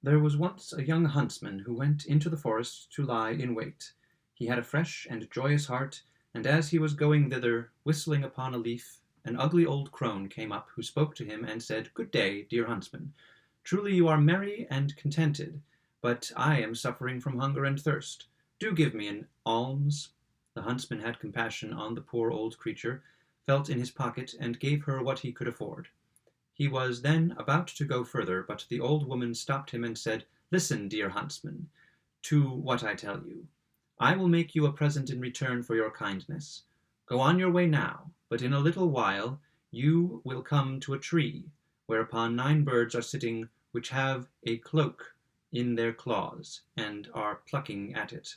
There was once a young huntsman who went into the forest to lie in wait. He had a fresh and joyous heart, and as he was going thither, whistling upon a leaf, an ugly old crone came up, who spoke to him and said, "Good day, dear huntsman. Truly you are merry and contented, but I am suffering from hunger and thirst. Do give me an alms." The huntsman had compassion on the poor old creature, felt in his pocket, and gave her what he could afford. He was then about to go further, but the old woman stopped him and said, "Listen, dear huntsman, to what I tell you. I will make you a present in return for your kindness. Go on your way now, but in a little while you will come to a tree, whereupon 9 birds are sitting, which have a cloak in their claws, and are plucking at it.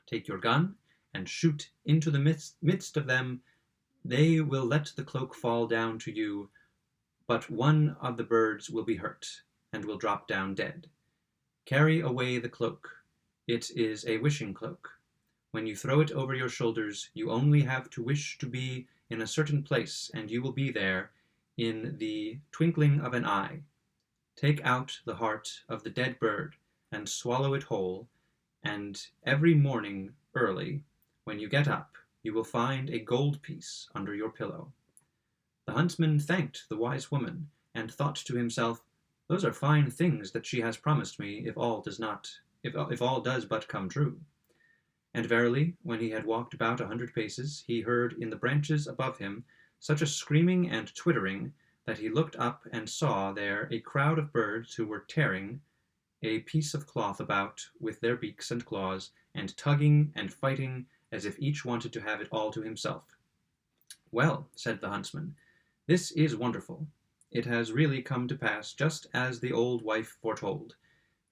Take your gun, and shoot into the midst of them. They will let the cloak fall down to you, but one of the birds will be hurt, and will drop down dead. Carry away the cloak. It is a wishing cloak. When you throw it over your shoulders, you only have to wish to be in a certain place, and you will be there in the twinkling of an eye. Take out the heart of the dead bird, and swallow it whole, and every morning early, when you get up, you will find a gold piece under your pillow." The huntsman thanked the wise woman, and thought to himself, "Those are fine things that she has promised me, if all does but come true." And verily, when he had walked about 100 paces, he heard in the branches above him such a screaming and twittering that he looked up and saw there a crowd of birds who were tearing a piece of cloth about with their beaks and claws, and tugging and fighting as if each wanted to have it all to himself. "Well," said the huntsman, "this is wonderful. It has really come to pass just as the old wife foretold."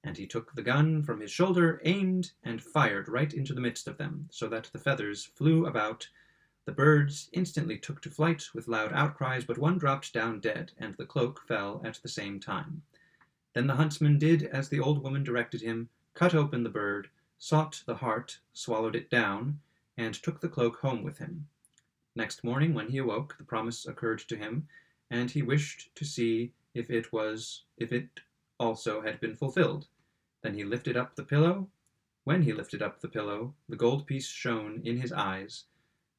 And he took the gun from his shoulder, aimed, and fired right into the midst of them, so that the feathers flew about. The birds instantly took to flight with loud outcries, but one dropped down dead, and the cloak fell at the same time. Then the huntsman did as the old woman directed him, cut open the bird, sought the heart, swallowed it down, and took the cloak home with him. Next morning, when he awoke, the promise occurred to him, and he wished to see if it also had been fulfilled. Then he lifted up the pillow. When he lifted up the pillow, the gold piece shone in his eyes.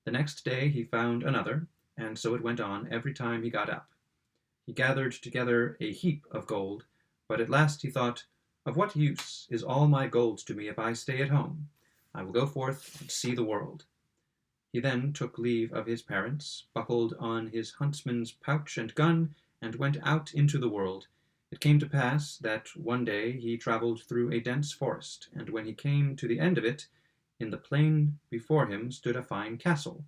The next day he found another, and so it went on every time he got up. He gathered together a heap of gold, but at last he thought, "Of what use is all my gold to me if I stay at home? I will go forth and see the world." He then took leave of his parents, buckled on his huntsman's pouch and gun, and went out into the world. It came to pass that one day he travelled through a dense forest, and when he came to the end of it, in the plain before him stood a fine castle.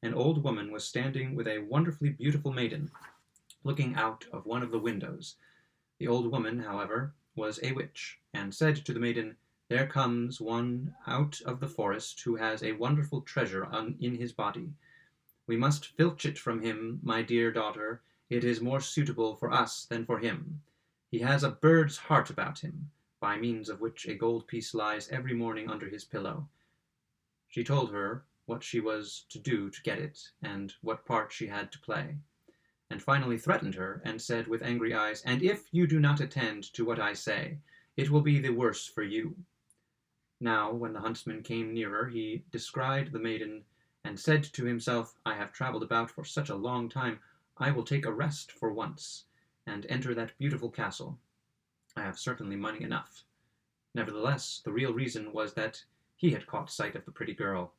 An old woman was standing with a wonderfully beautiful maiden, looking out of one of the windows. The old woman, however, was a witch, and said to the maiden, "There comes one out of the forest who has a wonderful treasure in his body. We must filch it from him, my dear daughter. It is more suitable for us than for him. He has a bird's heart about him, by means of which a gold piece lies every morning under his pillow." She told her what she was to do to get it, and what part she had to play, and finally threatened her, and said with angry eyes, "And if you do not attend to what I say, it will be the worse for you." Now, when the huntsman came nearer, he descried the maiden, and said to himself, "I have travelled about for such a long time, I will take a rest for once, and enter that beautiful castle. I have certainly money enough." Nevertheless, the real reason was that he had caught sight of the pretty girl.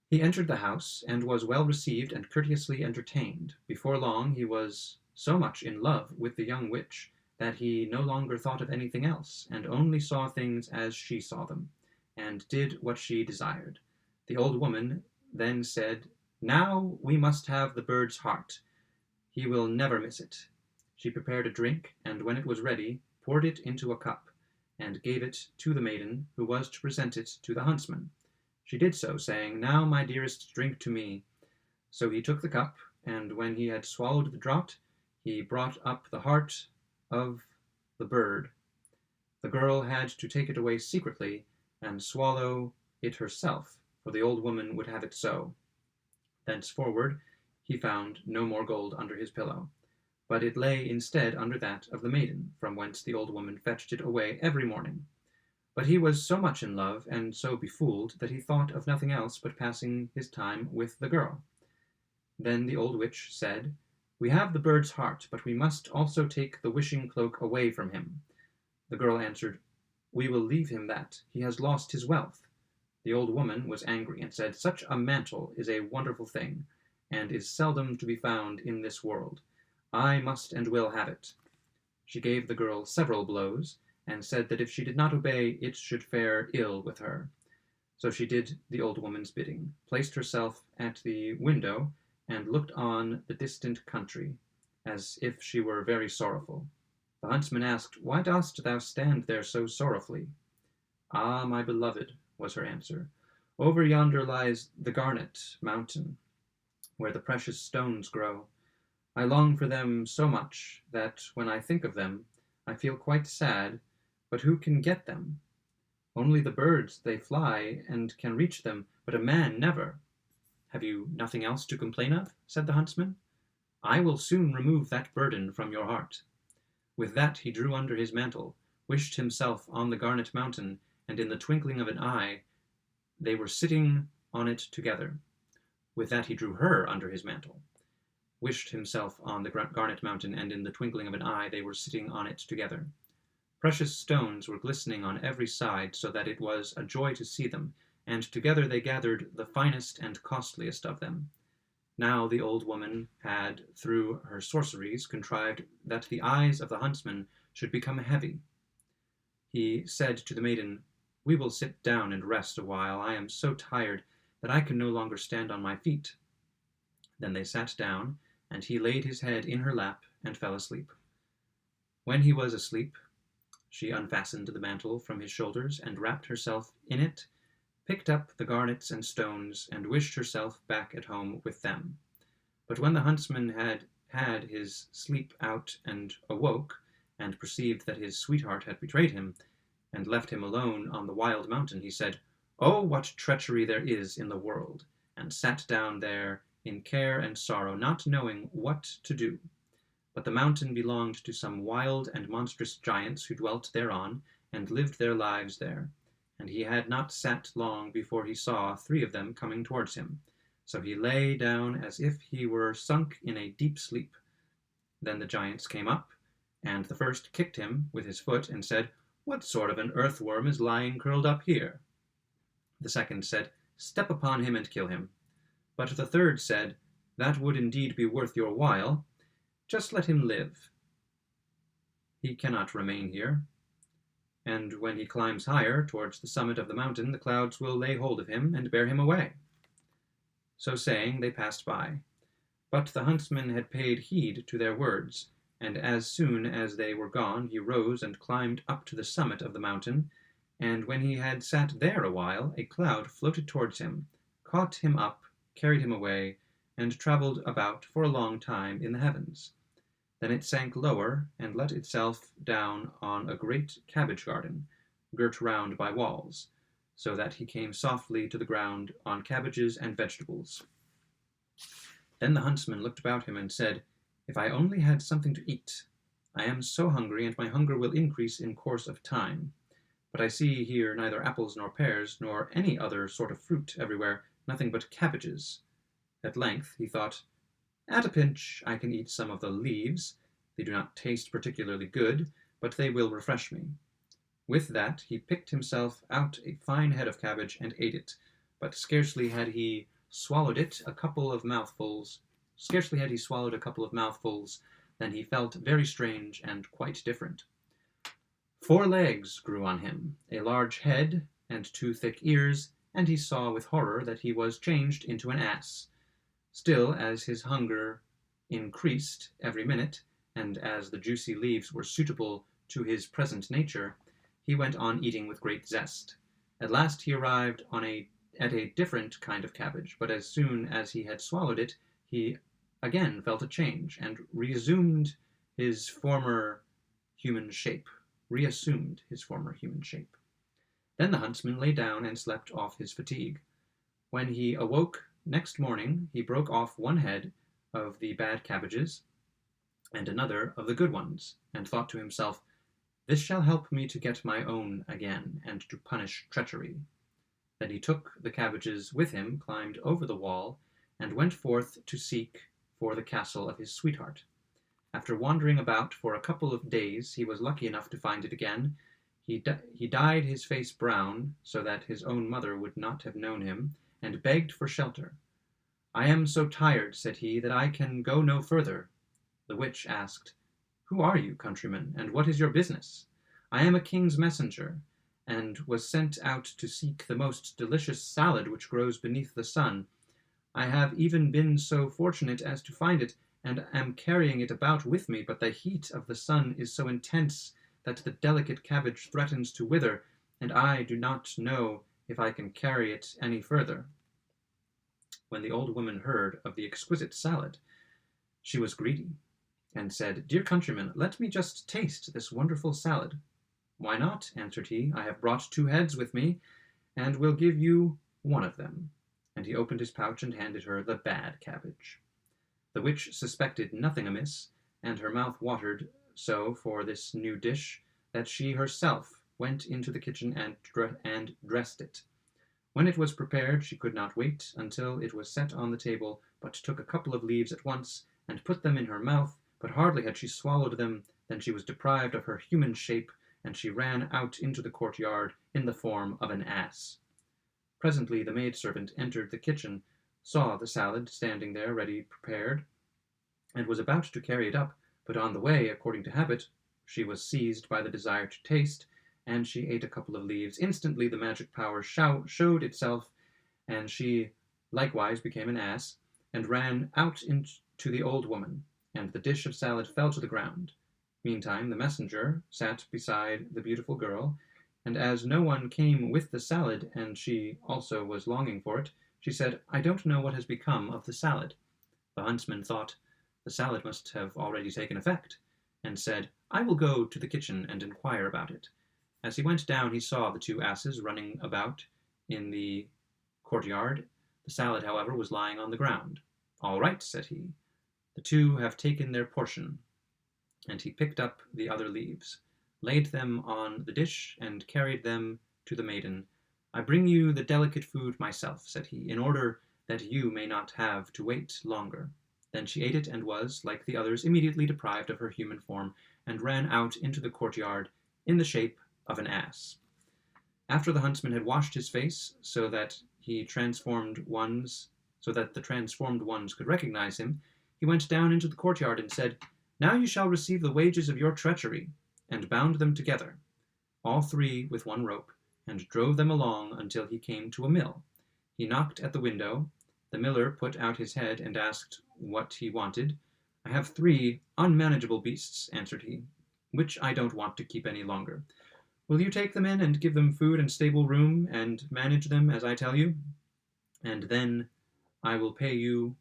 He entered the house, and was well received and courteously entertained. Before long he was so much in love with the young witch that he no longer thought of anything else, and only saw things as she saw them, and did what she desired. The old woman then said, "Now we must have the bird's heart. He will never miss it." She prepared a drink, and when it was ready, poured it into a cup, and gave it to the maiden, who was to present it to the huntsman. She did so, saying, "Now, my dearest, drink to me." So he took the cup, and when he had swallowed the draught, he brought up the heart of the bird. The girl had to take it away secretly, and swallow it herself, for the old woman would have it so. Thenceforward he found no more gold under his pillow. but it lay instead under that of the maiden, from whence the old woman fetched it away every morning. But he was so much in love and so befooled that he thought of nothing else but passing his time with the girl. Then the old witch said, "We have the bird's heart, but we must also take the wishing cloak away from him." The girl answered, "We will leave him that. He has lost his wealth." The old woman was angry and said, "Such a mantle is a wonderful thing, and is seldom to be found in this world. I must and will have it." She gave the girl several blows, and said that if she did not obey, it should fare ill with her. So she did the old woman's bidding, placed herself at the window, and looked on the distant country, as if she were very sorrowful. The huntsman asked, "Why dost thou stand there so sorrowfully?" "Ah, my beloved," was her answer, "over yonder lies the garnet mountain, where the precious stones grow. I long for them so much that when I think of them, I feel quite sad, but who can get them? Only the birds, they fly and can reach them, but a man never." "Have you nothing else to complain of?" said the huntsman. "I will soon remove that burden from your heart." With that he drew under his mantle, wished himself on the garnet mountain, and in the twinkling of an eye they were sitting on it together. With that he drew her under his mantle, wished himself on the garnet mountain, and in the twinkling of an eye they were sitting on it together. Precious stones were glistening on every side, so that it was a joy to see them, and together they gathered the finest and costliest of them. Now the old woman had, through her sorceries, contrived that the eyes of the huntsman should become heavy. He said to the maiden, "We will sit down and rest a while. I am so tired that I can no longer stand on my feet." Then they sat down, and he laid his head in her lap and fell asleep. When he was asleep, she unfastened the mantle from his shoulders and wrapped herself in it, picked up the garnets and stones, and wished herself back at home with them. But when the huntsman had had his sleep out and awoke, and perceived that his sweetheart had betrayed him, and left him alone on the wild mountain, he said, "Oh, what treachery there is in the world!" and sat down there in care and sorrow, not knowing what to do. But the mountain belonged to some wild and monstrous giants who dwelt thereon, and lived their lives there. And he had not sat long before he saw 3 of them coming towards him. So he lay down as if he were sunk in a deep sleep. Then the giants came up, and the first kicked him with his foot, and said, "What sort of an earthworm is lying curled up here?" The second said, "Step upon him and kill him." But the third said, "That would indeed be worth your while. Just let him live. He cannot remain here. And when he climbs higher towards the summit of the mountain, the clouds will lay hold of him and bear him away." So saying, they passed by. But the huntsman had paid heed to their words, and as soon as they were gone, he rose and climbed up to the summit of the mountain, and when he had sat there a while, a cloud floated towards him, caught him up, carried him away, and travelled about for a long time in the heavens. Then it sank lower, and let itself down on a great cabbage garden, girt round by walls, so that he came softly to the ground on cabbages and vegetables. Then the huntsman looked about him and said, "If I only had something to eat! I am so hungry, and my hunger will increase in course of time. But I see here neither apples nor pears, nor any other sort of fruit everywhere, nothing but cabbages." At length he thought, "At a pinch I can eat some of the leaves. They do not taste particularly good, but they will refresh me." With that he picked himself out a fine head of cabbage and ate it, but scarcely had he swallowed a couple of mouthfuls than he felt very strange and quite different. 4 legs grew on him, a large head, and 2 thick ears, and he saw with horror that he was changed into an ass. Still, as his hunger increased every minute, and as the juicy leaves were suitable to his present nature, he went on eating with great zest. At last he arrived at a different kind of cabbage, but as soon as he had swallowed it, he again felt a change, and reassumed his former human shape. Then the huntsman lay down and slept off his fatigue. When he awoke next morning, he broke off 1 head of the bad cabbages, and another of the good ones, and thought to himself, "This shall help me to get my own again, and to punish treachery." Then he took the cabbages with him, climbed over the wall, and went forth to seek for the castle of his sweetheart. After wandering about for a couple of days, he was lucky enough to find it again. He dyed his face brown, so that his own mother would not have known him, and begged for shelter. "I am so tired," said he, "that I can go no further." The witch asked, "Who are you, countryman, and what is your business?" "I am a king's messenger, and was sent out to seek the most delicious salad which grows beneath the sun. I have even been so fortunate as to find it, and am carrying it about with me, but the heat of the sun is so intense that the delicate cabbage threatens to wither, and I do not know if I can carry it any further." When the old woman heard of the exquisite salad, she was greedy, and said, "Dear countryman, let me just taste this wonderful salad." "Why not?" answered he. "I have brought 2 heads with me, and will give you one of them." And he opened his pouch and handed her the bad cabbage. The witch suspected nothing amiss, and her mouth watered so for this new dish that she herself went into the kitchen and dressed it. When it was prepared, she could not wait until it was set on the table, but took a couple of leaves at once and put them in her mouth. But hardly had she swallowed them than she was deprived of her human shape, and she ran out into the courtyard in the form of an ass. Presently the maidservant entered the kitchen, saw the salad standing there ready prepared, and was about to carry it up, but on the way, according to habit, she was seized by the desire to taste, and she ate a couple of leaves. Instantly the magic power showed itself, and she likewise became an ass, and ran out into the old woman, and the dish of salad fell to the ground. Meantime the messenger sat beside the beautiful girl, and as no one came with the salad, and she also was longing for it, she said, "I don't know what has become of the salad." The huntsman thought the salad must have already taken effect, and said, "I will go to the kitchen and inquire about it." As he went down, he saw the 2 asses running about in the courtyard. The salad, however, was lying on the ground. "All right," said he, "the 2 have taken their portion." And he picked up the other leaves, laid them on the dish, and carried them to the maiden. "I bring you the delicate food myself," said he, "in order that you may not have to wait longer." Then she ate it, and was, like the others, immediately deprived of her human form, and ran out into the courtyard in the shape of an ass. After the huntsman had washed his face so that the transformed ones could recognize him, he went down into the courtyard and said, "Now you shall receive the wages of your treachery," and bound them together, all 3 with one rope, and drove them along until he came to a mill. He knocked at the window. The miller put out his head and asked what he wanted. "I have 3 unmanageable beasts," answered he, "which I don't want to keep any longer. Will you take them in and give them food and stable room, and manage them as I tell you? And then I will pay you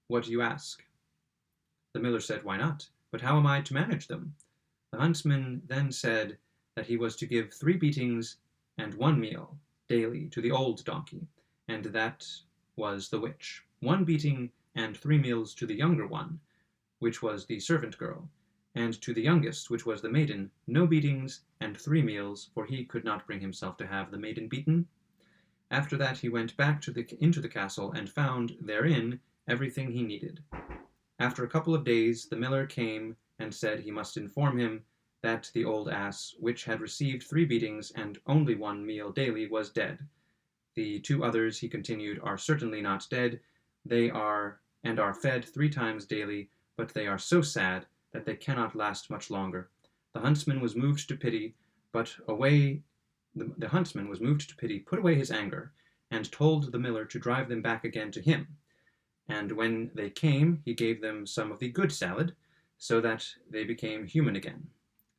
what you ask." The miller said, "Why not? But how am I to manage them?" The huntsman then said that he was to give 3 beatings and 1 meal daily to the old donkey, and that was the witch, 1 beating and 3 meals to the younger one, which was the servant girl, and to the youngest, which was the maiden, no beatings and 3 meals, for he could not bring himself to have the maiden beaten. After that he went back into the castle, and found therein everything he needed. After a couple of days the miller came and said he must inform him that the old ass, which had received 3 beatings and only 1 meal daily, was dead. The 2 others, he continued, are certainly not dead. They are fed 3 times daily, but they are so sad that they cannot last much longer. The huntsman was moved to pity, put away his anger, and told the miller to drive them back again to him. And when they came, he gave them some of the good salad, so that they became human again.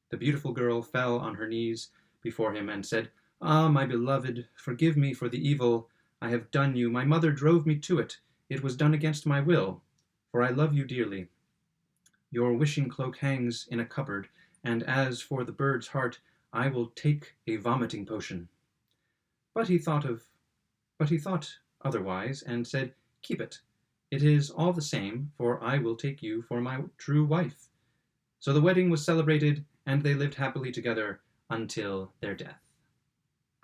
The beautiful girl fell on her knees before him and said, "Ah, my beloved, forgive me for the evil I have done you. My mother drove me to it. It was done against my will, for I love you dearly. Your wishing cloak hangs in a cupboard, and as for the bird's heart, I will take a vomiting potion." But he thought otherwise, and said, "Keep it. It is all the same, for I will take you for my true wife." So the wedding was celebrated, and they lived happily together until their death.